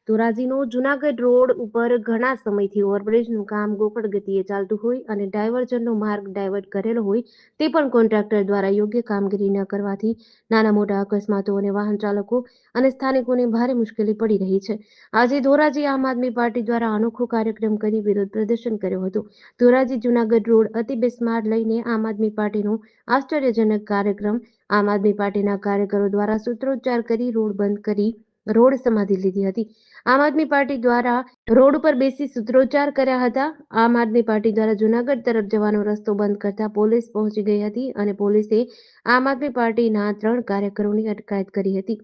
ધોરાજીનો Junagadh road ઉપર ઘણા સમયથી ઓવરબ્રિજનું કામ ગોકળ ગતિએ ચાલતું હોય અને ડાયવર્ઝનનો માર્ગ ડાયવર્ટ કરેલો હોય તે પણ કોન્ટ્રાક્ટર દ્વારા યોગ્ય કામગીરી ન કરવાથી નાના મોટા અકસ્માતો અને વાહન ચાલકો અને સ્થાનિકોને ભારે મુશ્કેલી પડી રહી છે. આજે ધોરાજી આમ આદમી પાર્ટી દ્વારા અનોખો કાર્યક્રમ કરી વિરોધ પ્રદર્શન કર્યું હતું. ધોરાજી જૂનાગઢ રોડ અતિ બિસ્માર લઈને આમ આદમી પાર્ટીનો આશ્ચર્યજનક કાર્યક્રમ. આમ આદમી પાર્ટીના કાર્યકરો દ્વારા સૂત્રોચ્ચાર કરી રોડ બંધ કરી રોડ સમાધિ લીધી હતી. આમ આદમી પાર્ટી દ્વારા રોડ ઉપર બેસી સૂત્રોચ્ચાર કર્યા હતા. આમ આદમી પાર્ટી દ્વારા જૂનાગઢ તરફ જવાનો રસ્તો બંધ કરતા પોલીસ પહોંચી ગઈ હતી અને પોલીસે આમ આદમી પાર્ટીના 3 કાર્યકરોની અટકાયત કરી હતી.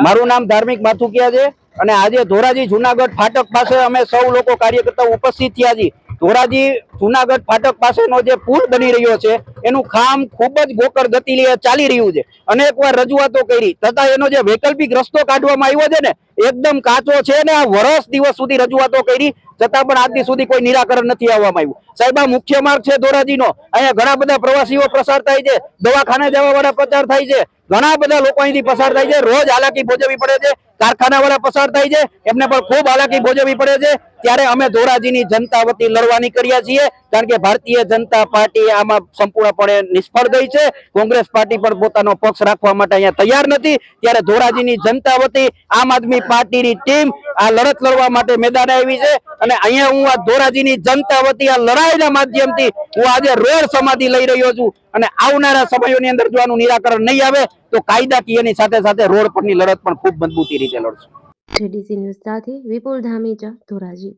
મારું નામ ધાર્મિક માથુકિયા છે અને આજે ધોરાજી જૂનાગઢ ફાટક પાસે અમે સૌ લોકો કાર્યકર્તાઓ ઉપસ્થિત થયા છીએ. ધોરાજી જૂનાગઢ ફાટક પાસેનો જે પુલ બની રહ્યો છે એનું કામ ખૂબ જ ગોકળ ગતિ ચાલી રહ્યું છે. અનેકવાર રજૂઆતો કરી તથા એનો જે વૈકલ્પિક રસ્તો કાઢવામાં આવ્યો છે ને એકદમ કાચો છે ને આ વર્ષ દિવસ સુધી રજૂઆતો કરી છતાં પણ આજ દી સુધી કોઈ નિરાકરણ નથી આવવામાં આવ્યું. સાહેબ, આ મુખ્ય માર્ગ છે ધોરાજીનો. અહીંયા ઘણા બધા પ્રવાસીઓ પસાર થાય છે, દવાખાને જવા વાળા પસાર થાય છે, ઘણા બધા લોકો અહીંથી પસાર થાય છે, રોજ હાલાકી ભોગવવી પડે છે. કારખાના વાળા પસાર થાય છે, એમને પણ ખૂબ હાલાકી ભોગવવી પડે છે. ત્યારે અમે ધોરાજીની જનતા વતી લડવાની કર્યા છીએ, કારણ કે ભારતીય જનતા પાર્ટી આમાં સંપૂર્ણપણે નિષ્ફળ ગઈ છે. કોંગ્રેસ પાર્ટી પણ પોતાનો પક્ષ રાખવા માટે અહીંયા તૈયાર નથી. ત્યારે ધોરાજીની જનતા વતી આમ આદમી પાર્ટીની ટીમ આ લડત લડવા માટે મેદાને આવી છે અને અહીંયા હું આ ધોરાજીની જનતા વતી આ લડાઈના માધ્યમથી હું આજે રોડ સમાધિ લઈ રહ્યો છું અને આવનારા સમયોની અંદર જો આનું નિરાકરણ નહીં આવે તો કાયદાકીયની સાથે સાથે રોડ પરની લડત પણ ખૂબ મજબૂતી રીતે લડશું. જેડીસી ન્યૂઝ સાથે વિપુલ ધામેચા, ધોરાજી.